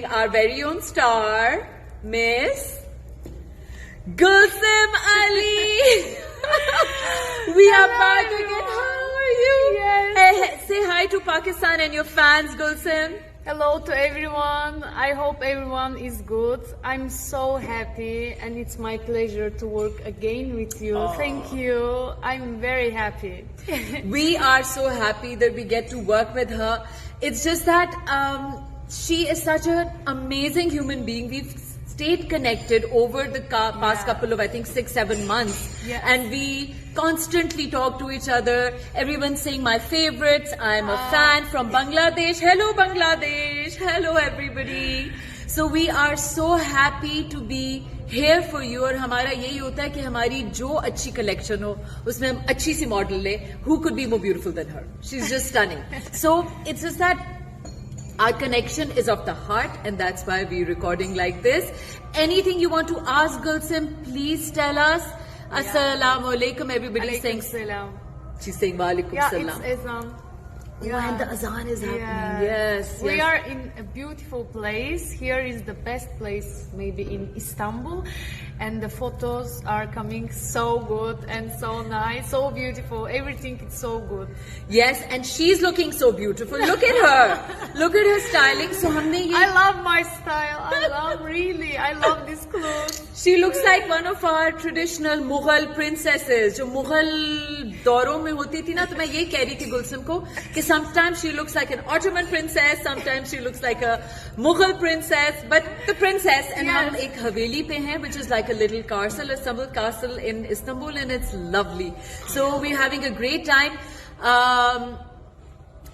welcoming our very own star, Miss Gulsum Ali. We are back again. How are you? Yes. Hey, say hi to Pakistan and your fans, Gulsum. Hello to everyone. I hope everyone is good. I'm so happy and it's my pleasure to work again with you. Thank you. I'm very happy. We are so happy that we get to work with her. It's just that she is such an amazing human being. We've stayed connected over the past couple of, I think, 6-7 months. Yes. And we constantly talk to each other. Everyone's saying my favorites. I'm a fan from Bangladesh. Hello, Bangladesh. Hello, everybody. So we are so happy to be here for you. और हमारा यही होता है कि हमारी जो अच्छी collection हो उसमें हम अच्छी सी model ले. Who could be more beautiful than her? She's just stunning. So it's just that our connection is of the heart, and that's why we're recording like this. Anything you want to ask Gulsum, please tell us. Assalamu alaikum. Everybody's saying. Salam. She's saying wa alaikum Yeah, salam. it's Azan. Oh, and the azan is happening. Yes, We yes. are in a beautiful place. Here is the best place maybe in Istanbul. And the photos are coming so good and so nice, so beautiful. Everything is so good. Yes, and she's looking so beautiful. Look at her. Look at her styling. So हमने ये. I love my style. I love this clothes. She looks like one of our traditional Mughal princesses. जो मुगल दौरों में होती थी ना, तो मैं ये कह रही थी गुलसुम को कि sometimes she looks like an Ottoman princess, sometimes she looks like a Mughal princess, but the princess. And Yes. हम एक हवेली पे हैं, which is like a little castle, Istanbul castle in Istanbul, and it's lovely. So we're having a great time.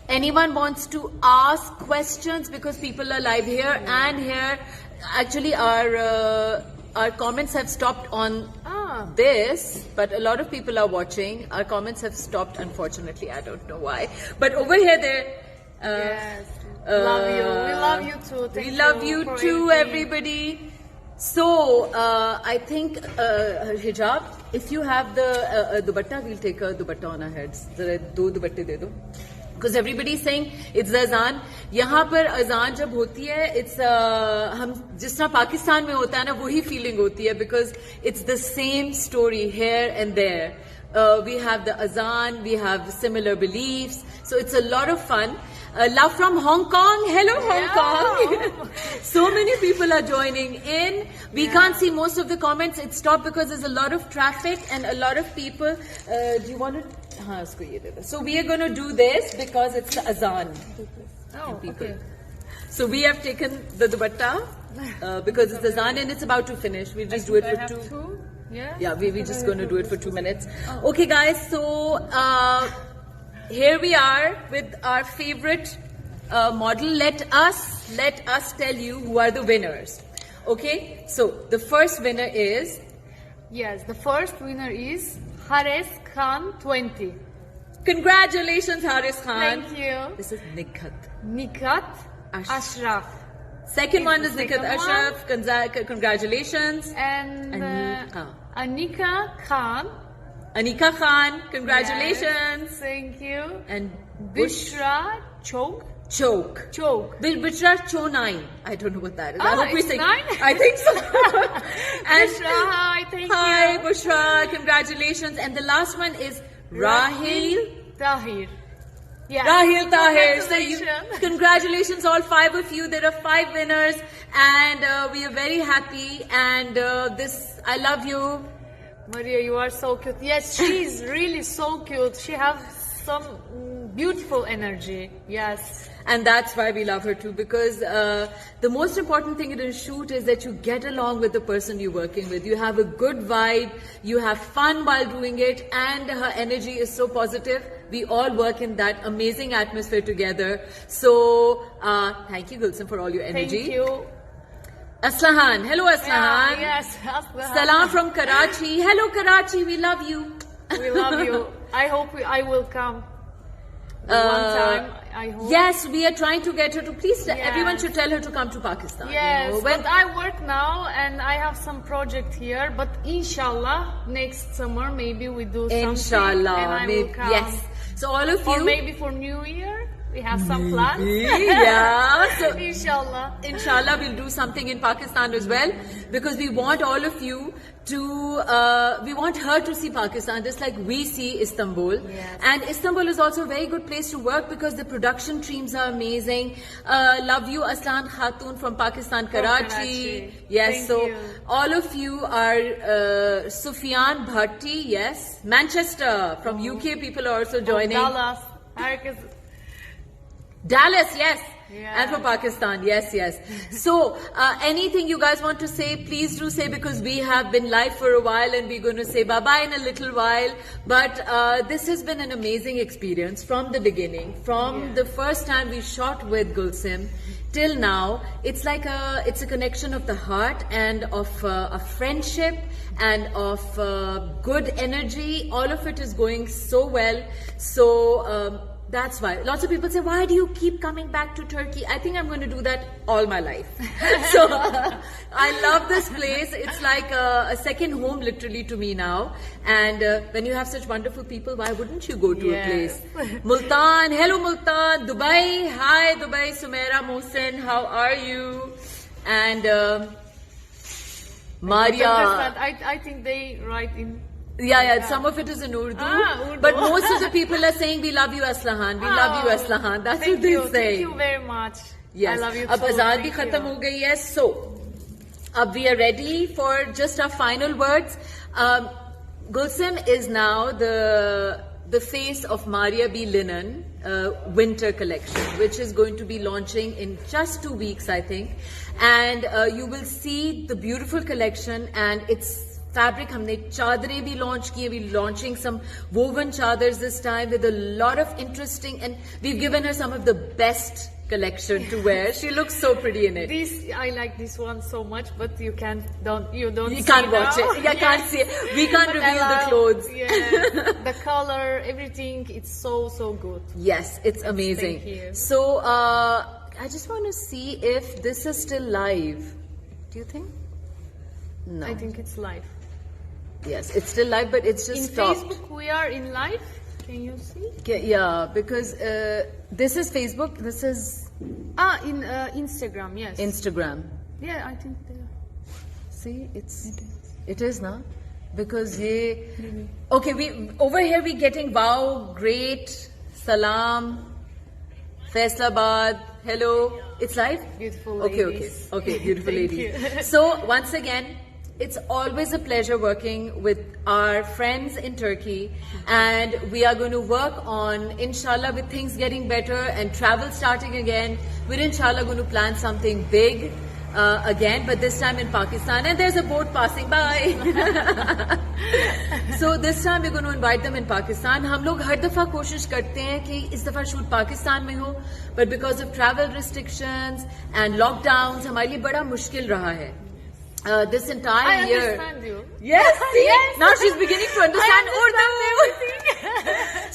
Anyone wants to ask questions, because people are live here and here. Actually, our comments have stopped on this, but a lot of people are watching. Our comments have stopped, unfortunately. I don't know why. But over here, Yes. Love you. We love you too. we Thank love you for too, everything. everybody. So, I think her hijab, if you have the dupatta, we'll take a dupatta on our heads. Zara do dupatte de do. Because everybody is saying it's the azan. यहाँ पर azan जब होती है, it's हम जिस तरह पाकिस्तान में होता है ना, वही feeling होती है, because it's the same story here and there. We have the azan, we have similar beliefs, so it's a lot of fun. Love from Hong Kong. Hello, Hong Kong. So many people are joining in. We can't see most of the comments. It stopped because there's a lot of traffic and a lot of people. Do you want to? हाँ, उसको ये दे दो. So we are going to do this because it's the azan. Oh, People. okay. So we have taken the dupatta because it's azan and it's about to finish. We'll just do it I for have 2. two. Yeah. Yeah, we're just going to do it for 2 minutes. Okay, guys. So here we are with our favorite model. Let us tell you who are the winners. Okay. So the first winner is. Yes, the first winner is Hares Khan 20. Congratulations, Haris Khan. Thank you. This is Nikhat. Nikat Ashraf. Second one is the Nikhat second Ashraf. Congratulations. And Anika. Anika Khan. Anika Khan. Congratulations. Yes, thank you. And Bush Bushra Chok. Choke. Bishra Chonai. I don't know what that is. I hope we it's sing. 9? I think so. And Bushra, hi, thank hi, you. Bushra. Congratulations. And the last one is Rahil. Tahir. Yeah. Rahil Tahir. So Congratulations. congratulations, all 5 of you. There are 5 winners, and we are very happy. And I love you. Maria, you are so cute. Yes, she is really so cute. She has some beautiful energy. Yes. And that's why we love her too, because the most important thing in a shoot is that you get along with the person you're working with. You have a good vibe, you have fun while doing it, and her energy is so positive. We all work in that amazing atmosphere together. So, thank you, Gulsum, for all your energy. Thank you. Aslahan. Hello, Aslahan. Yes. Aslahan. Salam from Karachi. Hello, Karachi. We love you. We love you. I hope I will come. One time, I hope. Yes, we are trying to get her to. Please, Yes. everyone should tell her to come to Pakistan. Yes, you know, when but I work now and I have some project here. But inshallah, next summer maybe we do something. Inshallah, and I will maybe, come. yes. So all of Or you, maybe for New Year. We have some plans. Yeah. So Inshallah. inshallah, we'll do something in Pakistan as well, because we want all of you to, we want her to see Pakistan just like we see Istanbul. Yes. And Istanbul is also a very good place to work because the production teams are amazing. Love you, Aslan Khatun from Pakistan, Karachi. Karachi. Yes, Thank so you. all of you are Sufyan Bhatti, yes. Manchester, from UK people are also joining. Dallas. Herkes. Dallas, yes. Yeah. And for Pakistan, yes, yes. So, anything you guys want to say, please do say, because we have been live for a while and we're going to say bye-bye in a little while. But this has been an amazing experience from the beginning. From the first time we shot with Gulsim till now, it's like it's a connection of the heart and of a friendship and of good energy. All of it is going so well. So, that's why. Lots of people say, why do you keep coming back to Turkey? I think I'm going to do that all my life. So I love this place. It's like a second home literally to me now. And when you have such wonderful people, why wouldn't you go to Yes. a place? Multan, hello Multan, Dubai, hi Dubai, Sumaira Mohsen, how are you? And Maria. I think they write in. Yeah, some of it is in Urdu, Urdu. but most of the people are saying, we love you Aslahan, we love you Aslahan. That's what they say. Thank you very much. Yes. I love you Ab too. azan bhi Thank khatam you. ho gayi hai. So, we are ready for just our final words. Gulsim is now the face of Maria B. Linen winter collection, which is going to be launching in just 2 weeks, I think. And you will see the beautiful collection and its fabric. हमने चादरें भी launch किए. We're launching some woven chadars this time with a lot of interesting, and we've given her some of the best collection to wear. She looks so pretty in it. I like this one so much, but you can't You see can't watch now. it. You can't see it. We can't But I reveal the love- clothes. Yeah, the color, everything, it's so good. Yes, it's amazing. Thank you. So, I just want to see if this is still live. Do you think? No. I think it's live. Yes, it's still live, but it's just In stopped. Facebook, we are in live. Can you see? Yeah, because this is Facebook, this is In Instagram, yes. Instagram. Yeah, I think they are. See, it is now, because okay, we over here we getting wow, great, salam, Faisalabad, hello. It's live. Beautiful Okay, ladies. okay, beautiful Thank ladies. you. So once again, it's always a pleasure working with our friends in Turkey, and we are going to work on, inshallah, with things getting better and travel starting again. We're inshallah going to plan something big again, but this time in Pakistan, and there's a boat passing by. So this time we're going to invite them in Pakistan. हम लोग हर दफा कोशिश करते हैं कि इस दफा shoot Pakistan में हो, but because of travel restrictions and lockdowns, हमारे लिए बड़ा मुश्किल रहा है. This entire I year. understand you. Yes, see? Yes. Now she's beginning to understand Urdu.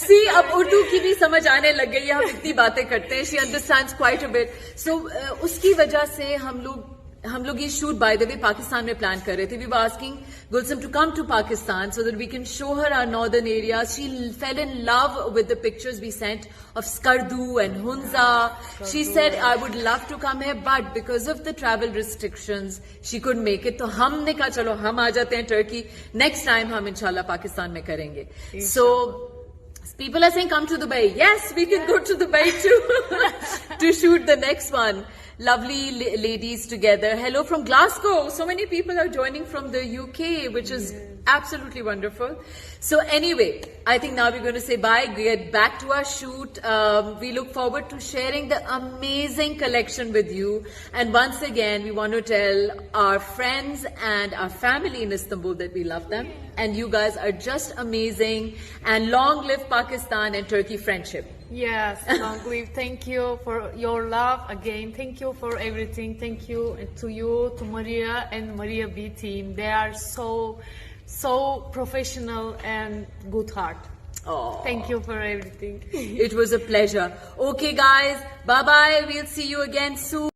See, अब उर्दू की भी समझ आने लग गई है. हम इतनी बातें करते हैं. She understands quite a bit. So उसकी वजह से हम लोग ये shoot by the way Pakistan में plan कर रहे थे. We were asking Gulsim to come to Pakistan so that we can show her our northern areas. She fell in love with the pictures we sent of Skardu and Hunza. She said, I would love to come here, but because of the travel restrictions, she couldn't make it. तो हमने कहा चलो हम आ जाते हैं Turkey. Next time हम इंशाल्लाह पाकिस्तान में करेंगे. So people are saying come to Dubai. Yes, we can go to Dubai too to shoot the next one. Lovely ladies together. Hello from Glasgow. So many people are joining from the UK, which is absolutely wonderful. So anyway, I think now we're going to say bye, get back to our shoot. We look forward to sharing the amazing collection with you. And once again, we want to tell our friends and our family in Istanbul that we love them. And you guys are just amazing. And long live Pakistan and Turkey friendship. Yes, long live. Thank you for your love again. Thank you for everything. Thank you to you, to Maria and Maria B team. They are so professional and good heart. Oh, Thank you for everything. it was a pleasure. Okay, guys. Bye-bye. We'll see you again soon.